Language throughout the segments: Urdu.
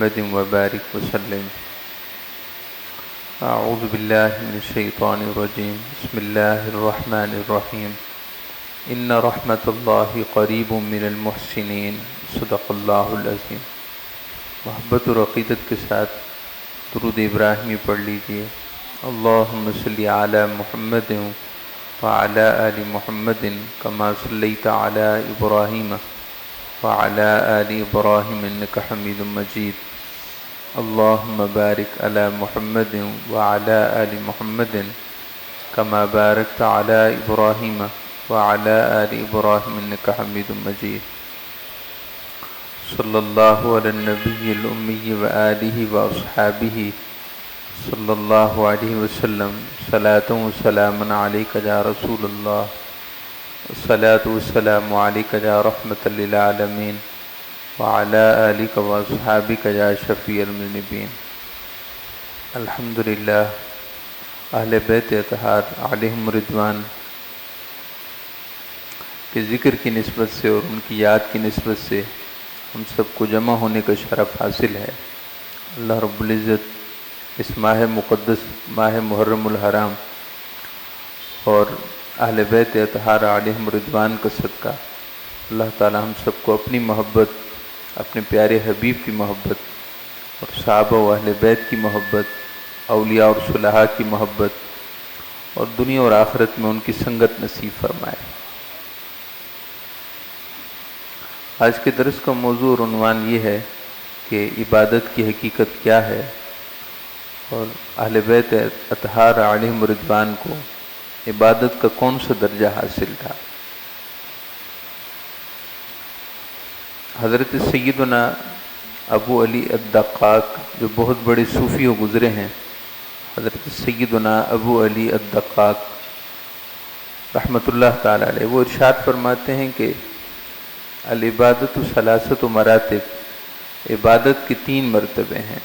محمد وبارک وسلم. اعوذ باللہ من الشیطان الرجیم. بسم اللہ الرحمن الرحیم. ان رحمت اللہ قریب من المحسنین. صدق اللہ العظیم. محبت اور عقیدت کے ساتھ درود ابراہیمی پڑھ لیجیے. اللہم صلی علی محمد وعلی آل محمد کما صلیت علی ابراہیم وعلی آل ابراہیم انک حمید مجید. اللہم بارک علی محمد وعلی آل محمد کما بارکت علی ابراہیم وعلی آل ابراہیم انک حمید مجید. صلی اللہ علی النبی الامی وآلہ واصحابہ صلی اللہ علیہ وسلم. صلاۃ و سلام علیک یا رسول اللہ. صلاۃ و سلام علیک یا رحمۃ للعالمین وعلی آلک واصحابک یا شفیع المذنبین. الحمدللہ اہل بیت اطہار علیہم رضوان کے ذکر کی نسبت سے اور ان کی یاد کی نسبت سے ہم سب کو جمع ہونے کا شرف حاصل ہے. اللہ رب العزت اس ماہ مقدس ماہ محرم الحرام اور اہل بیت اطہار علیہم رضوان کا صدقہ اللہ تعالی ہم سب کو اپنی محبت، اپنے پیارے حبیب کی محبت اور صحابہ و اہل بیت کی محبت، اولیاء اور صلحاء کی محبت اور دنیا اور آخرت میں ان کی سنگت نصیب فرمائے. آج کے درس کا موضوع اور عنوان یہ ہے کہ عبادت کی حقیقت کیا ہے اور اہل بیت اطہار علیہم رضوان کو عبادت کا کون سا درجہ حاصل تھا. حضرت سیدنا ابو علی الدقاق جو بہت بڑے صوفی و گزرے ہیں، حضرت سیدنا ابو علی الدقاق رحمۃ اللہ تعالی علیہ، وہ ارشاد فرماتے ہیں کہ العبادت ثلاثۃ مراتب، عبادت کے 3 مرتبے ہیں.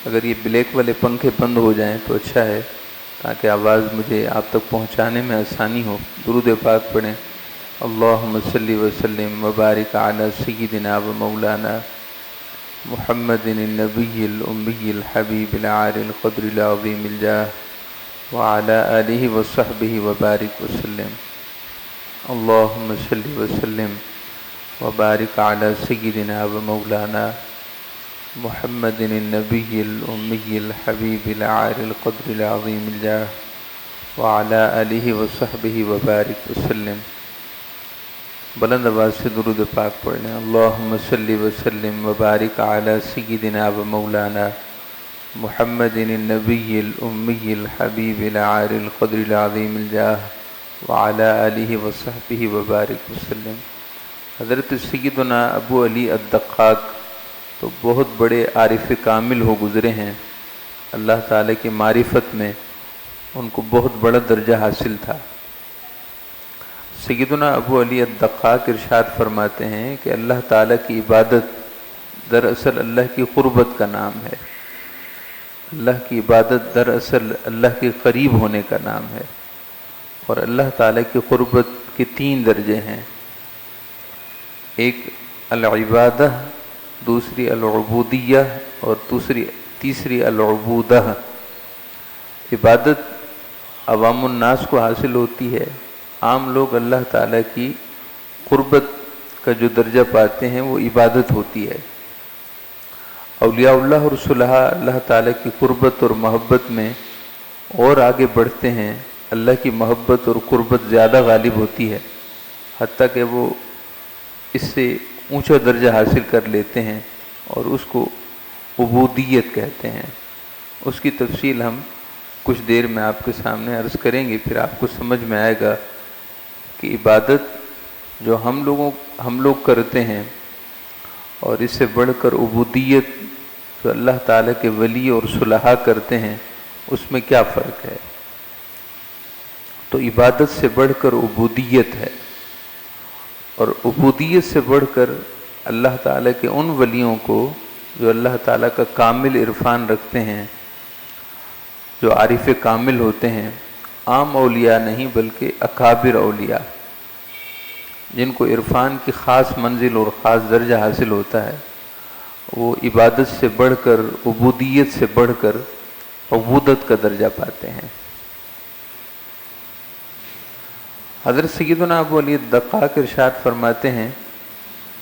اگر یہ بلیک والے پنکھے بند ہو جائیں تو اچھا ہے تاکہ آواز مجھے آپ تک پہنچانے میں آسانی ہو. درود پاک پڑھیں. اللہم صلی وسلم وبارک علی سیدنا و مولانا محمد النبی الامی الحبیب العالی القدر العظیم الجاہ وعلی آلہ وصحبہ وبارک وسلم. اللہم صلی وسلم وبارک علی سیدنا و مولانا محمد النبی الامی الحبیب العالی القدر العظیم الجاہ وعلی آلہ وصحبہ وبارک وسلم. بلند آواز سے درود پاک پڑھیں. اللہم صلی وسلم وبارک علی سیدنا و مولانا محمد النبی الامی الحبیب العالی القدر العظیم الجاہ وعلی آلہ وصحبہ وبارک وسلم. حضرت سیدنا ابو علی الدقاق تو بہت بڑے عارف کامل ہو گزرے ہیں. اللہ تعالیٰ کی معرفت میں ان کو بہت بڑا درجہ حاصل تھا. سیدنا ابو علی الدقاق ارشاد فرماتے ہیں کہ اللہ تعالیٰ کی عبادت دراصل اللہ کی قربت کا نام ہے. اللہ کی عبادت دراصل اللہ کے قریب ہونے کا نام ہے. اور اللہ تعالیٰ کی قربت کے 3 درجے ہیں. ایک العبادہ، دوسری العبودیہ اور تیسری العبودہ. عبادت عوام الناس کو حاصل ہوتی ہے. عام لوگ اللہ تعالیٰ کی قربت کا جو درجہ پاتے ہیں وہ عبادت ہوتی ہے. اولیاء اللہ اور صلحاء اللہ تعالیٰ کی قربت اور محبت میں اور آگے بڑھتے ہیں. اللہ کی محبت اور قربت زیادہ غالب ہوتی ہے، حتیٰ کہ وہ اس سے اونچا درجہ حاصل کر لیتے ہیں اور اس کو عبودیت کہتے ہیں. اس کی تفصیل ہم کچھ دیر میں آپ کے سامنے عرض کریں گے، پھر آپ کو سمجھ میں آئے گا کہ عبادت جو ہم لوگ کرتے ہیں اور اس سے بڑھ کر عبودیت جو اللہ تعالیٰ کے ولی اور صلحاء کرتے ہیں اس میں کیا فرق ہے. تو عبادت سے بڑھ کر عبودیت ہے، اور عبودیت سے بڑھ کر اللہ تعالیٰ کے ان ولیوں کو جو اللہ تعالیٰ کا کامل عرفان رکھتے ہیں، جو عارف کامل ہوتے ہیں، عام اولیاء نہیں بلکہ اکابر اولیاء، جن کو عرفان کی خاص منزل اور خاص درجہ حاصل ہوتا ہے، وہ عبادت سے بڑھ کر، عبودیت سے بڑھ کر عبودت کا درجہ پاتے ہیں۔ حضرت سیدنا ابو علی الدقاق ارشاد فرماتے ہیں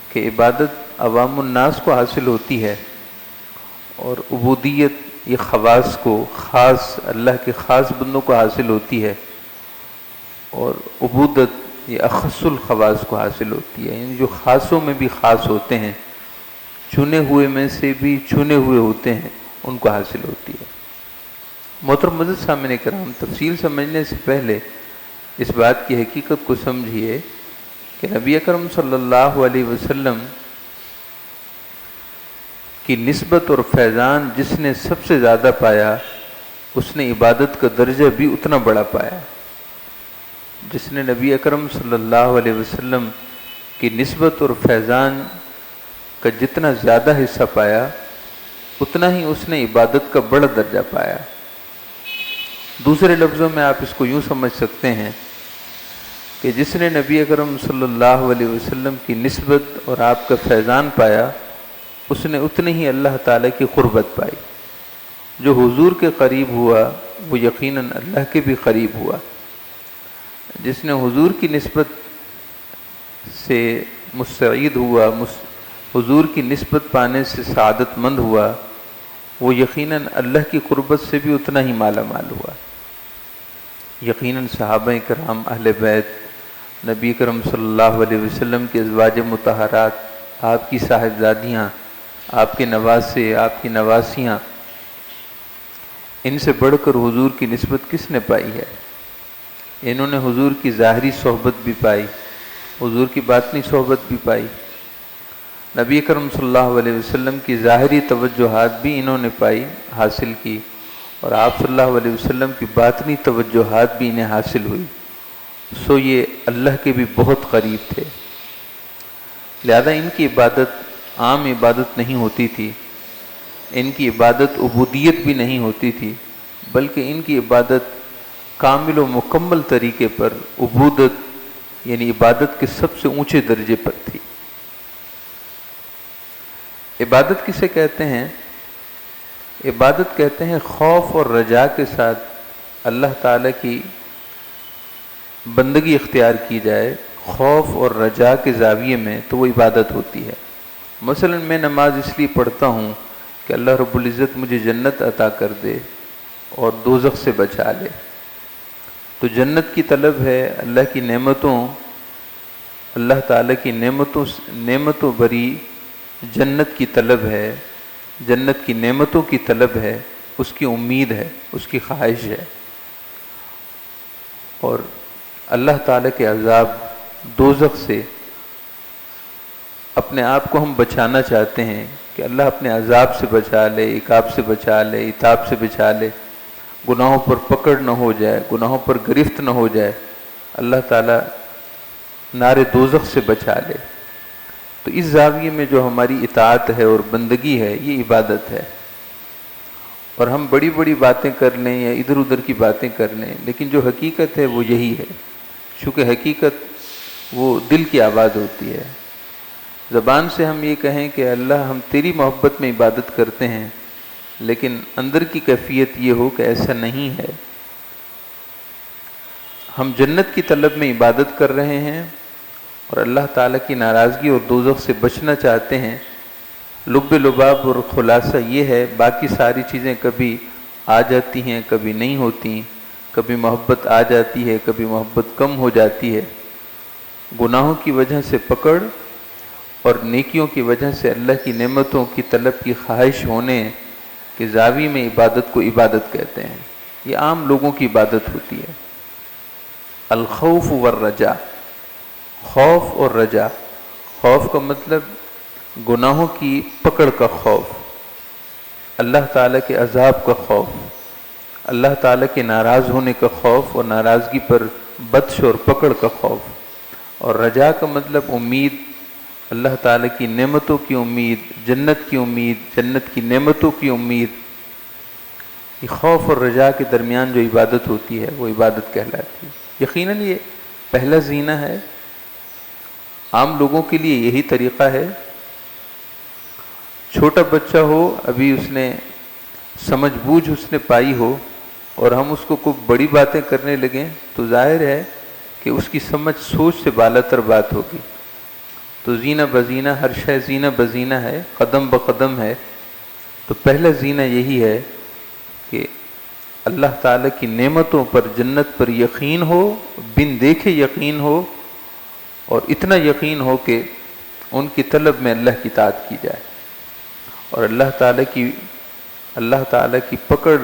کہ عبادت عوام الناس کو حاصل ہوتی ہے، اور عبودیت یہ خواص کو، خاص اللہ کے خاص بندوں کو حاصل ہوتی ہے، اور عبودت یہ اخص الخواص کو حاصل ہوتی ہے، یعنی جو خاصوں میں بھی خاص ہوتے ہیں، چنے ہوئے میں سے بھی چنے ہوئے ہوتے ہیں، ان کو حاصل ہوتی ہے۔ محترم معزز سامعین کرام، تفصیل سمجھنے سے پہلے اس بات کی حقیقت کو سمجھیے کہ نبی اکرم صلی اللہ علیہ وسلم کی نسبت اور فیضان جس نے سب سے زیادہ پایا، اس نے عبادت کا درجہ بھی اتنا بڑا پایا۔ جس نے نبی اکرم صلی اللہ علیہ وسلم کی نسبت اور فیضان کا جتنا زیادہ حصہ پایا، اتنا ہی اس نے عبادت کا بڑا درجہ پایا۔ دوسرے لفظوں میں آپ اس کو یوں سمجھ سکتے ہیں کہ جس نے نبی اکرم صلی اللہ علیہ وسلم کی نسبت اور آپ کا فیضان پایا، اس نے اتنی ہی اللہ تعالیٰ کی قربت پائی۔ جو حضور کے قریب ہوا وہ یقیناً اللہ کے بھی قریب ہوا۔ جس نے حضور کی نسبت سے مستعید ہوا، حضور کی نسبت پانے سے سعادت مند ہوا، وہ یقیناً اللہ کی قربت سے بھی اتنا ہی مالا مال ہوا۔ یقیناً صحابہ کرام، اہل بیت، نبی کرم صلی اللہ علیہ وسلم کے ازواج مطہرات، آپ کی صاحبزادیاں، آپ کے نواسے، آپ کی نواسیاں، ان سے بڑھ کر حضور کی نسبت کس نے پائی ہے؟ انہوں نے حضور کی ظاہری صحبت بھی پائی، حضور کی باطنی صحبت بھی پائی، نبی کرم صلی اللہ علیہ وسلم کی ظاہری توجہات بھی انہوں نے پائی، حاصل کی، اور آپ صلی اللہ علیہ وسلم کی باطنی توجہات بھی انہیں حاصل ہوئی۔ سو یہ اللہ کے بھی بہت قریب تھے، لہذا ان کی عبادت عام عبادت نہیں ہوتی تھی، ان کی عبادت عبودیت بھی نہیں ہوتی تھی، بلکہ ان کی عبادت کامل و مکمل طریقے پر عبودت یعنی عبادت کے سب سے اونچے درجے پر تھی۔ عبادت کسے کہتے ہیں؟ عبادت کہتے ہیں خوف اور رجا کے ساتھ اللہ تعالیٰ کی بندگی اختیار کی جائے، خوف اور رجا کے زاویے میں، تو وہ عبادت ہوتی ہے۔ مثلا میں نماز اس لیے پڑھتا ہوں کہ اللہ رب العزت مجھے جنت عطا کر دے اور دوزخ سے بچا لے، تو جنت کی طلب ہے، اللہ کی نعمتوں، اللہ تعالیٰ کی نعمتوں بری جنت کی طلب ہے، جنت کی نعمتوں کی طلب ہے، اس کی امید ہے، اس کی خواہش ہے۔ اور اللہ تعالیٰ کے عذاب دوزخ سے اپنے آپ کو ہم بچانا چاہتے ہیں کہ اللہ اپنے عذاب سے بچا لے، عقاب سے بچا لے، عتاب سے بچا لے، گناہوں پر پکڑ نہ ہو جائے، گناہوں پر گرفت نہ ہو جائے، اللہ تعالیٰ نار دوزخ سے بچا لے۔ تو اس زاویے میں جو ہماری اطاعت ہے اور بندگی ہے، یہ عبادت ہے۔ اور ہم بڑی بڑی باتیں کر لیں یا ادھر ادھر کی باتیں کر لیں، لیکن جو حقیقت ہے وہ یہی ہے، چونکہ حقیقت وہ دل کی آواز ہوتی ہے۔ زبان سے ہم یہ کہیں کہ اللہ ہم تیری محبت میں عبادت کرتے ہیں، لیکن اندر کی کیفیت یہ ہو کہ ایسا نہیں ہے۔ ہم جنت کی طلب میں عبادت کر رہے ہیں اور اللہ تعالیٰ کی ناراضگی اور دوزخ سے بچنا چاہتے ہیں۔ لب لباب اور خلاصہ یہ ہے، باقی ساری چیزیں کبھی آ جاتی ہیں، کبھی نہیں ہوتی، کبھی محبت آ جاتی ہے، کبھی محبت کم ہو جاتی ہے۔ گناہوں کی وجہ سے پکڑ اور نیکیوں کی وجہ سے اللہ کی نعمتوں کی طلب کی خواہش ہونے کے زاویے میں عبادت کو عبادت کہتے ہیں۔ یہ عام لوگوں کی عبادت ہوتی ہے۔ الخوف والرجا، خوف اور رجا۔ خوف کا مطلب گناہوں کی پکڑ کا خوف، اللہ تعالیٰ کے عذاب کا خوف، اللہ تعالیٰ کے ناراض ہونے کا خوف اور ناراضگی پر بطش اور پکڑ کا خوف، اور رجا کا مطلب امید، اللہ تعالیٰ کی نعمتوں کی امید، جنت کی امید، جنت کی نعمتوں کی امید۔ یہ خوف اور رجا کے درمیان جو عبادت ہوتی ہے وہ عبادت کہلاتی ہے۔ یقیناً یہ پہلا زینہ ہے، عام لوگوں کے لیے یہی طریقہ ہے، چھوٹا بچہ ہو، ابھی اس نے سمجھ بوجھ اس نے پائی ہو، اور ہم اس کو کوئی بڑی باتیں کرنے لگیں تو ظاہر ہے کہ اس کی سمجھ سوچ سے بالاتر بات ہوگی۔ تو زینہ بزینہ، ہر شے زینہ بزینہ ہے، قدم بقدم ہے۔ تو پہلا زینہ یہی ہے کہ اللہ تعالیٰ کی نعمتوں پر، جنت پر یقین ہو، بن دیکھے یقین ہو، اور اتنا یقین ہو کہ ان کی طلب میں اللہ کی اطاعت کی جائے، اور اللہ تعالیٰ کی پکڑ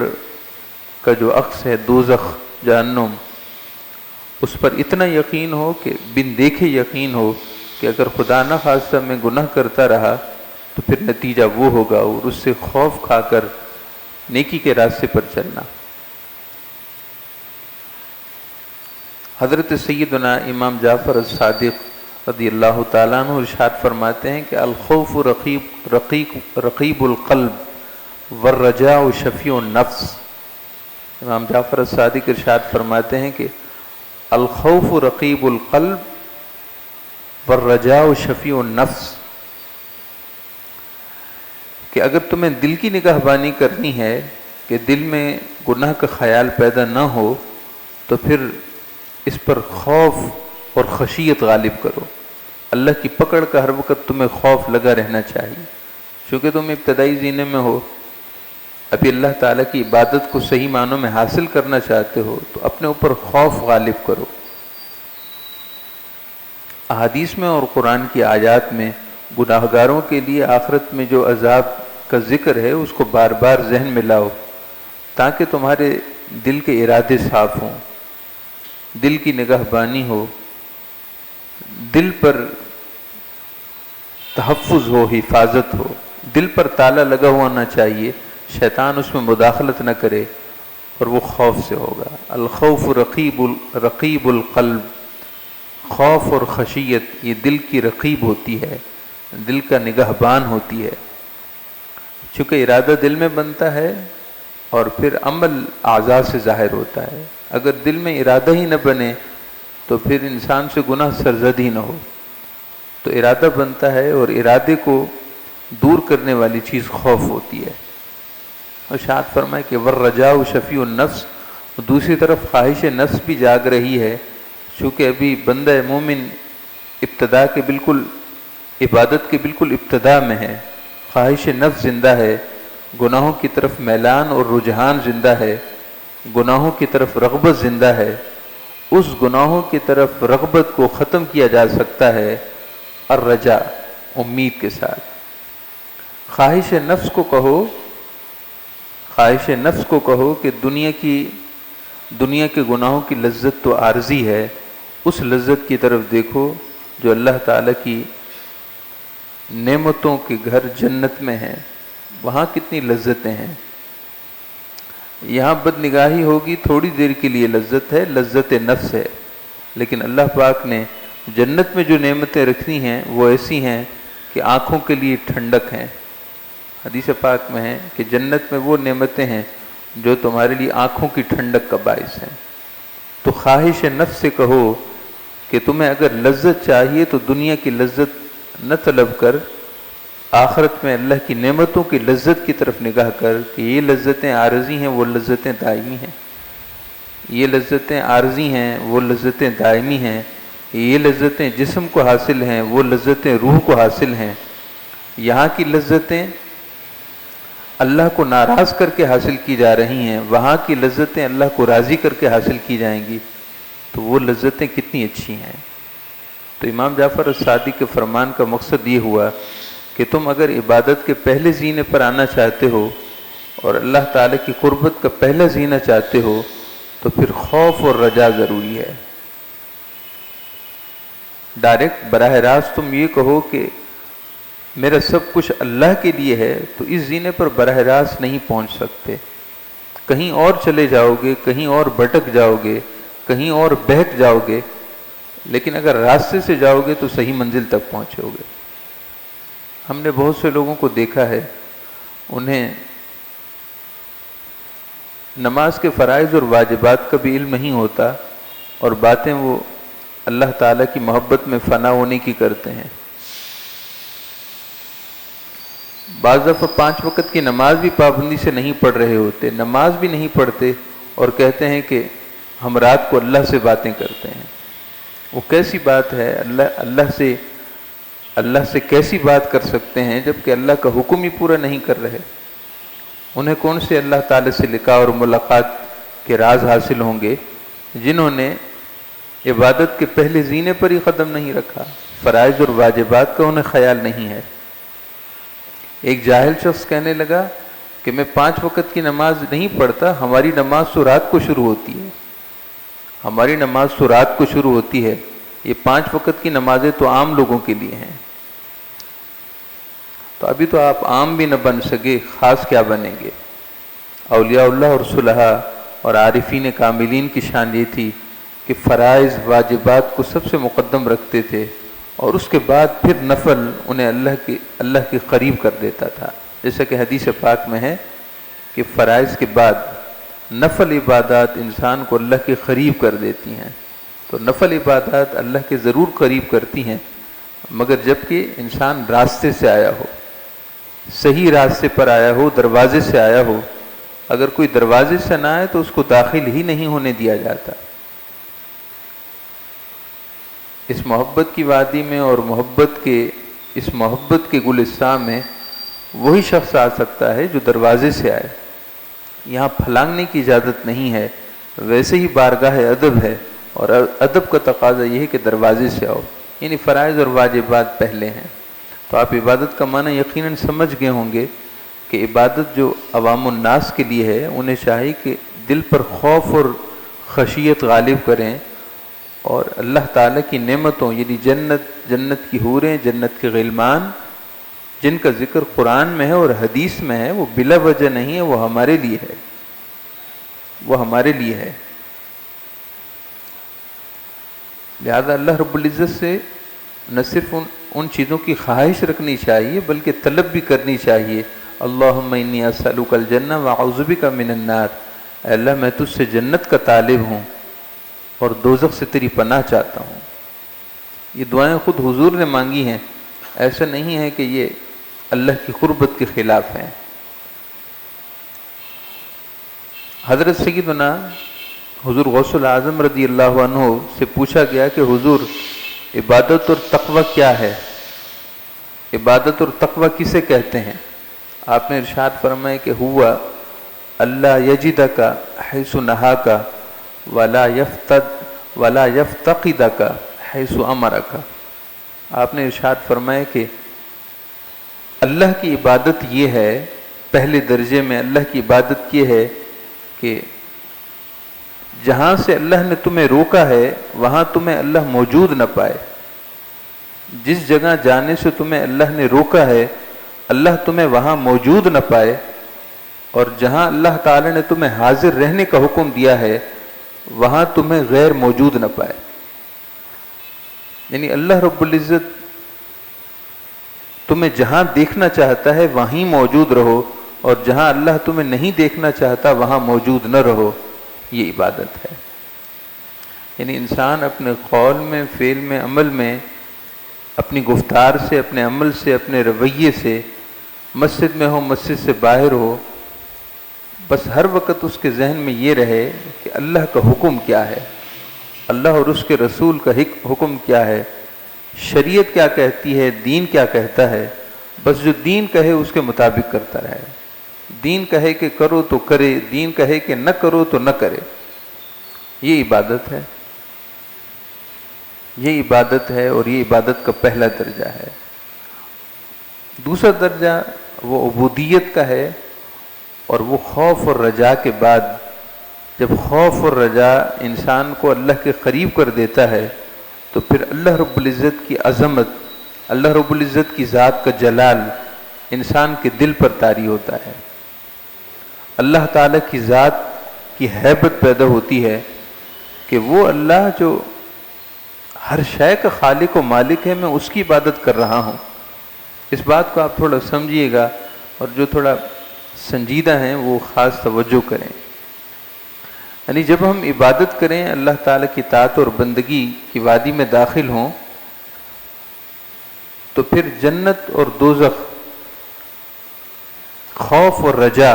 کا جو عکس ہے دوزخ، جہنم، اس پر اتنا یقین ہو کہ بن دیکھے یقین ہو کہ اگر خدا نہ خواستہ میں گناہ کرتا رہا تو پھر نتیجہ وہ ہوگا، اور اس سے خوف کھا کر نیکی کے راستے پر چلنا۔ حضرت سیدنا امام جعفر الصادق رضی اللہ تعالیٰ عنہ ارشاد فرماتے ہیں کہ الخوف رقیب القلب والرجاء شفیع النفس۔ امام جعفر الصادق ارشاد فرماتے ہیں کہ الخوف رقیب القلب والرجاء شفیع النفس، کہ اگر تمہیں دل کی نگہبانی کرنی ہے کہ دل میں گناہ کا خیال پیدا نہ ہو، تو پھر اس پر خوف اور خشیت غالب کرو۔ اللہ کی پکڑ کا ہر وقت تمہیں خوف لگا رہنا چاہیے، چونکہ تم ابتدائی زینے میں ہو، ابھی اللہ تعالیٰ کی عبادت کو صحیح معنوں میں حاصل کرنا چاہتے ہو، تو اپنے اوپر خوف غالب کرو۔ احادیث میں اور قرآن کی آیات میں گناہ گاروں کے لیے آخرت میں جو عذاب کا ذکر ہے اس کو بار بار ذہن میں لاؤ، تاکہ تمہارے دل کے ارادے صاف ہوں، دل کی نگہبانی ہو، دل پر تحفظ ہو، حفاظت ہو، دل پر تالا لگا ہونا چاہیے، شیطان اس میں مداخلت نہ کرے، اور وہ خوف سے ہوگا۔ الخوف رقیب القلب، خوف اور خشیت یہ دل کی رقیب ہوتی ہے، دل کا نگہبان ہوتی ہے، چونکہ ارادہ دل میں بنتا ہے اور پھر عمل اعضاء سے ظاہر ہوتا ہے۔ اگر دل میں ارادہ ہی نہ بنے تو پھر انسان سے گناہ سرزد ہی نہ ہو۔ تو ارادہ بنتا ہے، اور ارادے کو دور کرنے والی چیز خوف ہوتی ہے۔ ارشاد فرمائے کہ والرجاء شفیع النفس، دوسری طرف خواہش نفس بھی جاگ رہی ہے، چونکہ ابھی بندہ مومن ابتدا کے بالکل، عبادت کے بالکل ابتدا میں ہے، خواہش نفس زندہ ہے، گناہوں کی طرف میلان اور رجحان زندہ ہے، گناہوں کی طرف رغبت زندہ ہے۔ اس گناہوں کی طرف رغبت کو ختم کیا جا سکتا ہے الرجاء، امید کے ساتھ۔ خواہش نفس کو کہو کہ دنیا کے گناہوں کی لذت تو عارضی ہے، اس لذت کی طرف دیکھو جو اللہ تعالیٰ کی نعمتوں کے گھر جنت میں ہیں، وہاں کتنی لذتیں ہیں۔ یہاں بد نگاہی ہوگی، تھوڑی دیر کے لیے لذت ہے، لذت نفس ہے، لیکن اللہ پاک نے جنت میں جو نعمتیں رکھنی ہیں وہ ایسی ہیں کہ آنکھوں کے لیے ٹھنڈک ہیں۔ حدیث پاک میں ہے کہ جنت میں وہ نعمتیں ہیں جو تمہارے لیے آنکھوں کی ٹھنڈک کا باعث ہیں۔ تو خواہش نفس سے کہو کہ تمہیں اگر لذت چاہیے تو دنیا کی لذت نہ طلب کر، آخرت میں اللہ کی نعمتوں کی لذت کی طرف نگاہ کر کہ یہ لذتیں عارضی ہیں، وہ لذتیں دائمی ہیں، یہ لذتیں عارضی ہیں، وہ لذتیں دائمی ہیں، یہ لذتیں جسم کو حاصل ہیں، وہ لذتیں روح کو حاصل ہیں۔ یہاں کی لذتیں اللہ کو ناراض کر کے حاصل کی جا رہی ہیں، وہاں کی لذتیں اللہ کو راضی کر کے حاصل کی جائیں گی، تو وہ لذتیں کتنی اچھی ہیں۔ تو امام جعفر الصادق کے فرمان کا مقصد یہ ہوا کہ تم اگر عبادت کے پہلے زینے پر آنا چاہتے ہو اور اللہ تعالیٰ کی قربت کا پہلا زینہ چاہتے ہو تو پھر خوف اور رجا ضروری ہے۔ ڈائریکٹ براہ راست تم یہ کہو کہ میرا سب کچھ اللہ کے لیے ہے، تو اس زینے پر براہ راست نہیں پہنچ سکتے، کہیں اور چلے جاؤ گے، کہیں اور بھٹک جاؤ گے، کہیں اور بہک جاؤ گے، لیکن اگر راستے سے جاؤ گے تو صحیح منزل تک پہنچو گے۔ ہم نے بہت سے لوگوں کو دیکھا ہے، انہیں نماز کے فرائض اور واجبات کا بھی علم نہیں ہوتا، اور باتیں وہ اللہ تعالیٰ کی محبت میں فنا ہونے کی کرتے ہیں۔ بعض دفعہ 5 وقت کی نماز بھی پابندی سے نہیں پڑھ رہے ہوتے، نماز بھی نہیں پڑھتے اور کہتے ہیں کہ ہم رات کو اللہ سے باتیں کرتے ہیں۔ وہ کیسی بات ہے؟ اللہ سے کیسی بات کر سکتے ہیں جبکہ اللہ کا حکم ہی پورا نہیں کر رہے؟ انہیں کون سے اللہ تعالی سے لقاء اور ملاقات کے راز حاصل ہوں گے جنہوں نے عبادت کے پہلے زینے پر ہی قدم نہیں رکھا، فرائض اور واجبات کا انہیں خیال نہیں ہے۔ ایک جاہل شخص کہنے لگا کہ میں 5 وقت کی نماز نہیں پڑھتا، ہماری نماز تو رات کو شروع ہوتی ہے، ہماری نماز تو رات کو شروع ہوتی ہے، یہ 5 وقت کی نمازیں تو عام لوگوں کے لیے ہیں۔ تو ابھی تو آپ عام بھی نہ بن سکے، خاص کیا بنیں گے؟ اولیاء اللہ اور صلحاء اور عارفین کاملین کی شان یہ تھی کہ فرائض واجبات کو سب سے مقدم رکھتے تھے اور اس کے بعد پھر نفل انہیں اللہ کے قریب کر دیتا تھا، جیسا کہ حدیث پاک میں ہے کہ فرائض کے بعد نفل عبادات انسان کو اللہ کے قریب کر دیتی ہیں۔ تو نفل عبادات اللہ کے ضرور قریب کرتی ہیں، مگر جب کہ انسان راستے سے آیا ہو، صحیح راستے پر آیا ہو، دروازے سے آیا ہو۔ اگر کوئی دروازے سے نہ آئے تو اس کو داخل ہی نہیں ہونے دیا جاتا۔ اس محبت کی وادی میں اور اس محبت کے گلستان میں وہی شخص آ سکتا ہے جو دروازے سے آئے۔ یہاں پھلانگنے کی اجازت نہیں ہے، ویسے ہی بارگاہ ادب ہے، اور ادب کا تقاضا یہ ہے کہ دروازے سے آؤ، یعنی فرائض اور واجبات پہلے ہیں۔ تو آپ عبادت کا معنی یقیناً سمجھ گئے ہوں گے کہ عبادت جو عوام الناس کے لیے ہے، انہیں چاہیے کہ دل پر خوف اور خشیت غالب کریں اور اللہ تعالیٰ کی نعمتوں یعنی جنت کی حوریں، جنت کے غلمان جن کا ذکر قرآن میں ہے اور حدیث میں ہے، وہ بلا وجہ نہیں ہے، وہ ہمارے لیے ہے، وہ ہمارے لیے ہے۔ لہذا اللہ رب العزت سے نہ صرف ان چیزوں کی خواہش رکھنی چاہیے بلکہ طلب بھی کرنی چاہیے۔ اللہم انی اسألک الجنہ واعوذ بک من النار، اے اللہ میں تجھ سے جنت کا طالب ہوں اور دوزخ سے تیری پناہ چاہتا ہوں۔ یہ دعائیں خود حضور نے مانگی ہیں، ایسا نہیں ہے کہ یہ اللہ کی قربت کے خلاف ہیں۔ حضرت سیدنا حضور غوث العظم رضی اللہ عنہ سے پوچھا گیا کہ حضور عبادت اور تقوی کیا ہے؟ عبادت اور تقوی کسے کہتے ہیں؟ آپ نے ارشاد فرمایا کہ ہوا اللہ یجدک حیث نہاک ولا یفتقدک حیث امرک۔ آپ نے ارشاد فرمایا کہ اللہ کی عبادت یہ ہے، پہلے درجے میں اللہ کی عبادت یہ ہے کہ جہاں سے اللہ نے تمہیں روکا ہے وہاں تمہیں اللہ موجود نہ پائے، جس جگہ جانے سے تمہیں اللہ نے روکا ہے اللہ تمہیں وہاں موجود نہ پائے، اور جہاں اللہ تعالی نے تمہیں حاضر رہنے کا حکم دیا ہے وہاں تمہیں غیر موجود نہ پائے۔ یعنی اللہ رب العزت تمہیں جہاں دیکھنا چاہتا ہے وہیں موجود رہو، اور جہاں اللہ تمہیں نہیں دیکھنا چاہتا وہاں موجود نہ رہو، یہ عبادت ہے۔ یعنی انسان اپنے قول میں، فعل میں، عمل میں، اپنی گفتار سے، اپنے عمل سے، اپنے رویے سے، مسجد میں ہو، مسجد سے باہر ہو، بس ہر وقت اس کے ذہن میں یہ رہے کہ اللہ کا حکم کیا ہے، اللہ اور اس کے رسول کا حکم کیا ہے، شریعت کیا کہتی ہے، دین کیا کہتا ہے، بس جو دین کہے اس کے مطابق کرتا رہے۔ دین کہے کہ کرو تو کرے، دین کہے کہ نہ کرو تو نہ کرے، یہ عبادت ہے، یہ عبادت ہے، اور یہ عبادت کا پہلا درجہ ہے۔ دوسرا درجہ وہ عبودیت کا ہے، اور وہ خوف اور رجا کے بعد جب خوف اور رجا انسان کو اللہ کے قریب کر دیتا ہے تو پھر اللہ رب العزت کی عظمت، اللہ رب العزت کی ذات کا جلال انسان کے دل پر طاری ہوتا ہے، اللہ تعالیٰ کی ذات کی ہیبت پیدا ہوتی ہے کہ وہ اللہ جو ہر شے کا خالق و مالک ہے، میں اس کی عبادت کر رہا ہوں۔ اس بات کو آپ تھوڑا سمجھیے گا، اور جو تھوڑا سنجیدہ ہیں وہ خاص توجہ کریں۔ یعنی جب ہم عبادت کریں، اللہ تعالیٰ کی طاعت اور بندگی کی وادی میں داخل ہوں، تو پھر جنت اور دوزخ خوف اور رجا،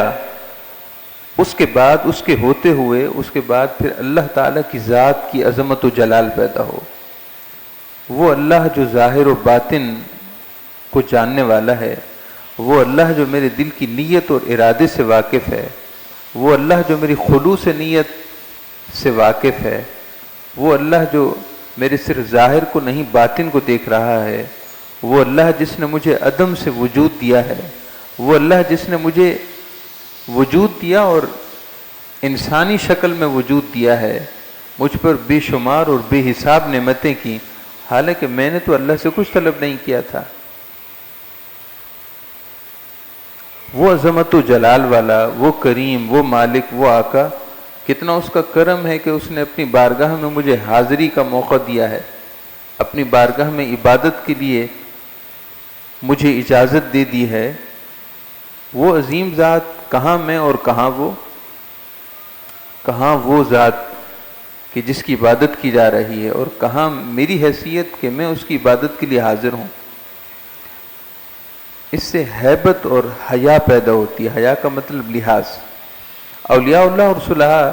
اس کے بعد اس کے ہوتے ہوئے اس کے بعد پھر اللہ تعالیٰ کی ذات کی عظمت و جلال پیدا ہو۔ وہ اللہ جو ظاہر و باطن کو جاننے والا ہے، وہ اللہ جو میرے دل کی نیت اور ارادے سے واقف ہے، وہ اللہ جو میری خلوص نیت سے واقف ہے، وہ اللہ جو میرے صرف ظاہر کو نہیں باطن کو دیکھ رہا ہے، وہ اللہ جس نے مجھے عدم سے وجود دیا ہے، وہ اللہ جس نے مجھے وجود دیا اور انسانی شکل میں وجود دیا ہے، مجھ پر بے شمار اور بے حساب نعمتیں کی، حالانکہ میں نے تو اللہ سے کچھ طلب نہیں کیا تھا۔ وہ عظمت و جلال والا، وہ کریم، وہ مالک، وہ آقا، کتنا اس کا کرم ہے کہ اس نے اپنی بارگاہ میں مجھے حاضری کا موقع دیا ہے، اپنی بارگاہ میں عبادت کے لیے مجھے اجازت دے دی ہے۔ وہ عظیم ذات کہاں میں اور کہاں وہ ذات کہ جس کی عبادت کی جا رہی ہے، اور کہاں میری حیثیت کہ میں اس کی عبادت کے لیے حاضر ہوں۔ اس سے ہیبت اور حیا پیدا ہوتی ہے۔ حیا کا مطلب لحاظ۔ اولیاء اللہ اور صلحاء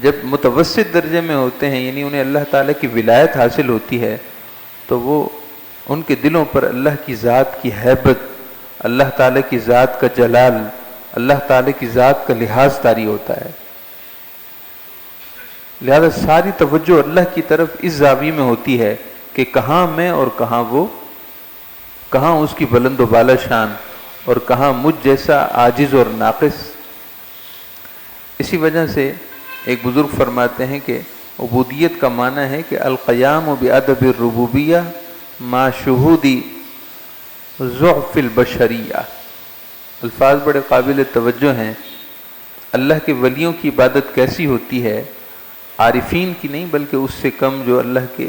جب متوسط درجے میں ہوتے ہیں، یعنی انہیں اللہ تعالیٰ کی ولایت حاصل ہوتی ہے، تو وہ ان کے دلوں پر اللہ کی ذات کی ہیبت، اللہ تعالیٰ کی ذات کا جلال، اللہ تعالیٰ کی ذات کا لحاظ طاری ہوتا ہے۔ لہذا ساری توجہ اللہ کی طرف اس زاویے میں ہوتی ہے کہ کہاں میں اور کہاں وہ، کہاں اس کی بلند و بالا شان اور کہاں مجھ جیسا عاجز اور ناقص۔ اسی وجہ سے ایک بزرگ فرماتے ہیں کہ عبودیت کا معنی ہے کہ القیام بادب الربوبیہ ما شہودی ضعف البشریہ۔ الفاظ بڑے قابل توجہ ہیں۔ اللہ کے ولیوں کی عبادت کیسی ہوتی ہے؟ عارفین کی نہیں، بلکہ اس سے کم جو اللہ کے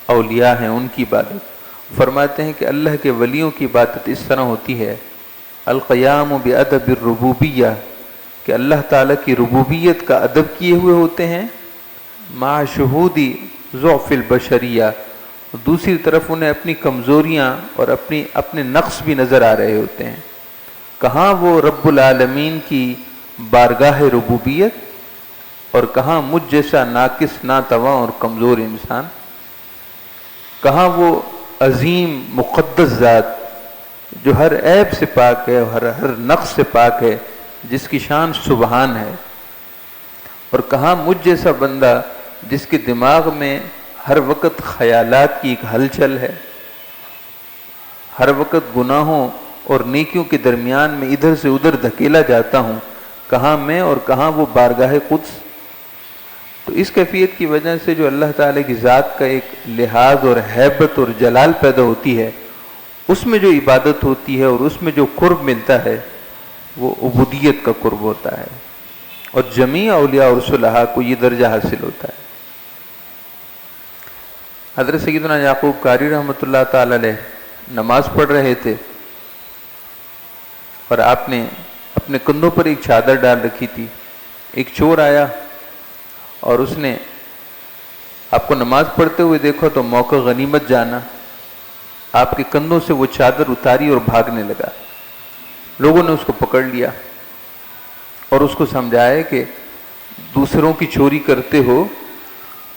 اولیاء ہیں ان کی عبادت۔ فرماتے ہیں کہ اللہ کے ولیوں کی عبادت اس طرح ہوتی ہے، القیام بادب الربوبیہ، کہ اللہ تعالیٰ کی ربوبیت کا ادب کیے ہوئے ہوتے ہیں، مع شہودی ضعف البشریہ، دوسری طرف انہیں اپنی کمزوریاں اور اپنے نقص بھی نظر آ رہے ہوتے ہیں۔ کہاں وہ رب العالمین کی بارگاہ ربوبیت اور کہاں مجھ جیسا ناقص، ناتواں اور کمزور انسان۔ کہاں وہ عظیم مقدس ذات جو ہر عیب سے پاک ہے، ہر نقص سے پاک ہے، جس کی شان سبحان ہے، اور کہاں مجھ جیسا بندہ جس کے دماغ میں ہر وقت خیالات کی ایک ہلچل ہے، ہر وقت گناہوں اور نیکیوں کے درمیان میں ادھر سے ادھر دھکیلا جاتا ہوں۔ کہاں میں اور کہاں وہ بارگاہ قدس۔ تو اس کیفیت کی وجہ سے جو اللہ تعالیٰ کی ذات کا ایک لحاظ اور ہیبت اور جلال پیدا ہوتی ہے، اس میں جو عبادت ہوتی ہے اور اس میں جو قرب ملتا ہے، وہ عبودیت کا قرب ہوتا ہے، اور جمیع اولیاء اور صلحاء کو یہ درجہ حاصل ہوتا ہے۔ حضرت سیدنا یعقوب قاری رحمۃ اللہ تعالی علیہ نماز پڑھ رہے تھے، اور آپ نے اپنے کندھوں پر ایک چادر ڈال رکھی تھی۔ ایک چور آیا اور اس نے آپ کو نماز پڑھتے ہوئے دیکھا تو موقع غنیمت جانا، آپ کے کندھوں سے وہ چادر اتاری اور بھاگنے لگا۔ لوگوں نے اس کو پکڑ لیا اور اس کو سمجھایا کہ دوسروں کی چوری کرتے ہو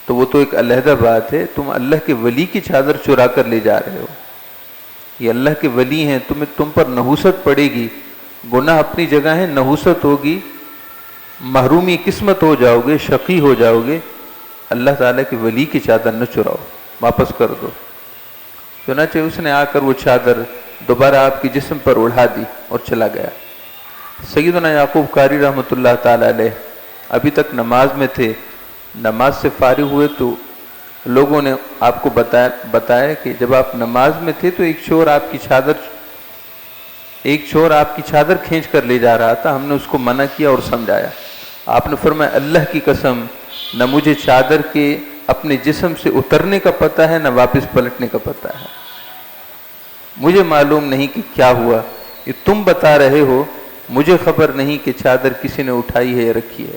تو وہ تو ایک علیحدہ بات ہے، تم اللہ کے ولی کی چادر چرا کر لے جا رہے ہو، یہ اللہ کے ولی ہیں، تم پر نحوست پڑے گی، گناہ اپنی جگہ ہے، نحوست ہوگی، محرومی قسمت ہو جاؤ گے، شقی ہو جاؤ گے، اللہ تعالیٰ کے ولی کی چادر نہ چراؤ، واپس کر دو۔ چنانچہ اس نے آ کر وہ چادر دوبارہ آپ کے جسم پر اڑا دی اور چلا گیا۔ سیدنا یعقوب قاری رحمۃ اللہ تعالی علیہ ابھی تک نماز میں تھے، نماز سے فارغ ہوئے تو لوگوں نے آپ کو بتایا کہ جب آپ نماز میں تھے تو ایک چور آپ کی چادر کھینچ کر لے جا رہا تھا، ہم نے اس کو منع کیا اور سمجھایا۔ آپ نے فرمایا اللہ کی قسم، نہ مجھے چادر کے اپنے جسم سے اترنے کا پتہ ہے، نہ واپس پلٹنے کا پتہ ہے، مجھے معلوم نہیں کہ کیا ہوا، یہ تم بتا رہے ہو، مجھے خبر نہیں کہ چادر کسی نے اٹھائی ہے یا رکھی ہے۔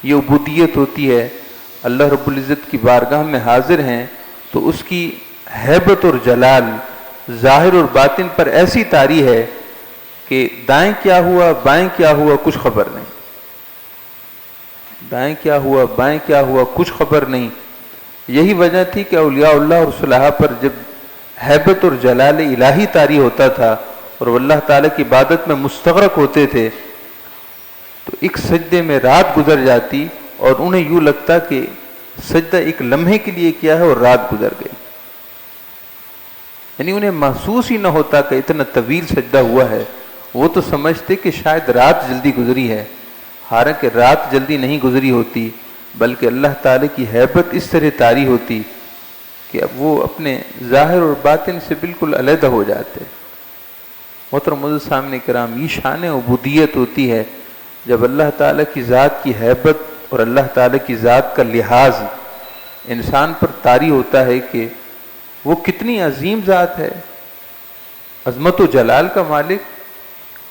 یہ عبودیت ہوتی ہے۔ اللہ رب العزت کی بارگاہ میں حاضر ہیں تو اس کی ہیبت اور جلال ظاہر اور باطن پر ایسی طاری ہے کہ دائیں کیا ہوا بائیں کیا ہوا کچھ خبر نہیں، دائیں کیا ہوا بائیں کیا ہوا کچھ خبر نہیں۔ یہی وجہ تھی کہ اولیاء اللہ اور صلحاء پر جب ہیبت اور جلال الہی طاری ہوتا تھا اور وہ اللہ تعالیٰ کی عبادت میں مستغرق ہوتے تھے تو ایک سجدے میں رات گزر جاتی اور انہیں یوں لگتا کہ سجدہ ایک لمحے کے لیے کیا ہے اور رات گزر گئی، یعنی انہیں محسوس ہی نہ ہوتا کہ اتنا طویل سجدہ ہوا ہے۔ وہ تو سمجھتے کہ شاید رات جلدی گزری ہے، حالانکہ رات جلدی نہیں گزری ہوتی، بلکہ اللہ تعالیٰ کی ہیبت اس طرح طاری ہوتی کہ اب وہ اپنے ظاہر اور باطن سے بالکل علیحدہ ہو جاتے۔ محترم معزز سامعین کرام، یہ شان عبودیت ہوتی ہے جب اللہ تعالیٰ کی ذات کی ہیبت اور اللہ تعالیٰ کی ذات کا لحاظ انسان پر طاری ہوتا ہے کہ وہ کتنی عظیم ذات ہے، عظمت و جلال کا مالک،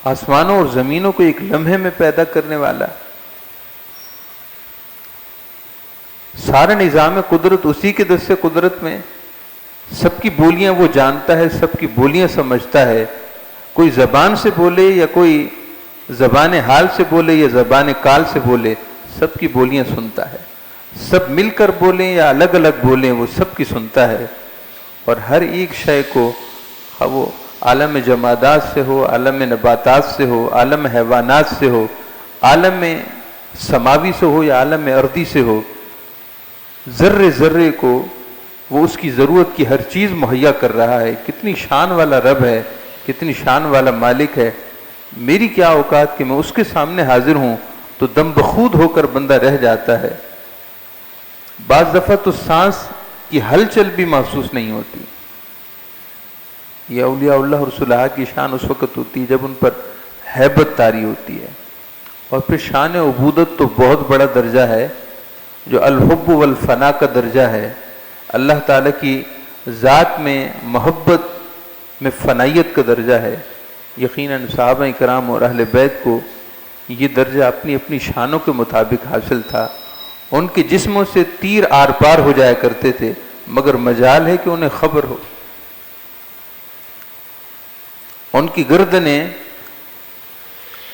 آسمانوں اور زمینوں کو ایک لمحے میں پیدا کرنے والا، سارا نظام قدرت اسی کے دست قدرت میں، سب کی بولیاں وہ جانتا ہے، سب کی بولیاں سمجھتا ہے، کوئی زبان سے بولے یا کوئی زبان حال سے بولے یا زبان کال سے بولے، سب کی بولیاں سنتا ہے، سب مل کر بولیں یا الگ الگ بولیں وہ سب کی سنتا ہے، اور ہر ایک شے کو وہ عالم جمادات سے ہو، عالم نباتات سے ہو، عالم حیوانات سے ہو، عالم سماوی سے ہو یا عالم ارضی سے ہو، ذرے ذرے کو وہ اس کی ضرورت کی ہر چیز مہیا کر رہا ہے۔ کتنی شان والا رب ہے، کتنی شان والا مالک ہے۔ میری کیا اوقات کہ میں اس کے سامنے حاضر ہوں تو دم بخود ہو کر بندہ رہ جاتا ہے، بعض دفعہ تو سانس کی ہلچل بھی محسوس نہیں ہوتی۔ یہ اولیاء اللہ اور صلحاء کی شان اس وقت ہوتی ہے جب ان پر ہیبت طاری ہوتی ہے۔ اور پھر شان عبودت تو بہت بڑا درجہ ہے جو الحب والفنا کا درجہ ہے، اللہ تعالیٰ کی ذات میں محبت میں فنائیت کا درجہ ہے۔ یقیناً صحابہ کرام اور اہل بیت کو یہ درجہ اپنی اپنی شانوں کے مطابق حاصل تھا۔ ان کے جسموں سے تیر آر پار ہو جایا کرتے تھے، مگر مجال ہے کہ انہیں خبر ہو۔ ان کی گردنیں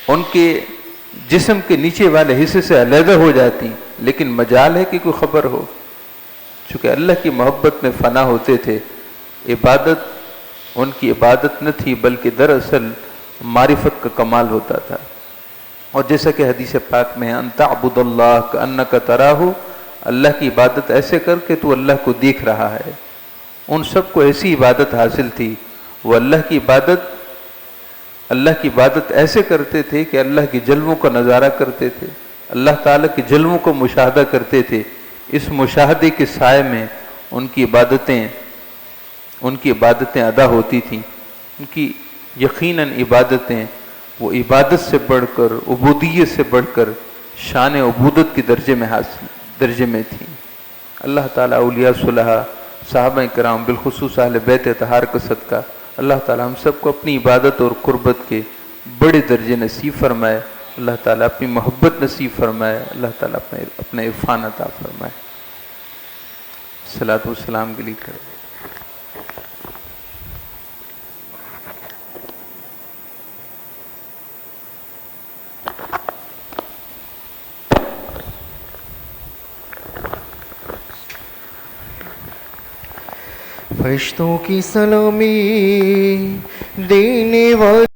ان کے جسم کے نیچے والے حصے سے علیحدہ ہو جاتی، لیکن مجال ہے کہ کوئی خبر ہو۔ چونکہ اللہ کی محبت میں فنا ہوتے تھے، عبادت ان کی عبادت نہ تھی بلکہ دراصل معرفت کا کمال ہوتا تھا۔ اور جیسا کہ حدیث پاک میں ہے، ان تعبد اللہ کأنک تراہ، اللہ کی عبادت ایسے کر کے تو اللہ کو دیکھ رہا ہے۔ ان سب کو ایسی عبادت حاصل تھی، وہ اللہ کی عبادت ایسے کرتے تھے کہ اللہ کے جلووں کا نظارہ کرتے تھے، اللہ تعالیٰ کے جلووں کو مشاہدہ کرتے تھے۔ اس مشاہدے کے سائے میں ان کی عبادتیں ادا ہوتی تھیں۔ ان کی یقیناً عبادتیں وہ عبادت سے بڑھ کر، عبودیت سے بڑھ کر شان عبودت کے درجے میں تھیں۔ اللہ تعالیٰ اولیاء صلحاء، صحابہ کرام، بالخصوص اہل بیت اطہار کا صدقہ اللہ تعالیٰ ہم سب کو اپنی عبادت اور قربت کے بڑے درجے نصیب فرمائے۔ اللہ تعالیٰ اپنی محبت نصیب فرمائے۔ اللہ تعالیٰ اپنے عرفان عطا فرمائے۔ صلاۃ والسلام کے لیے کرے۔ فرشتوں کی سلامی دینے والے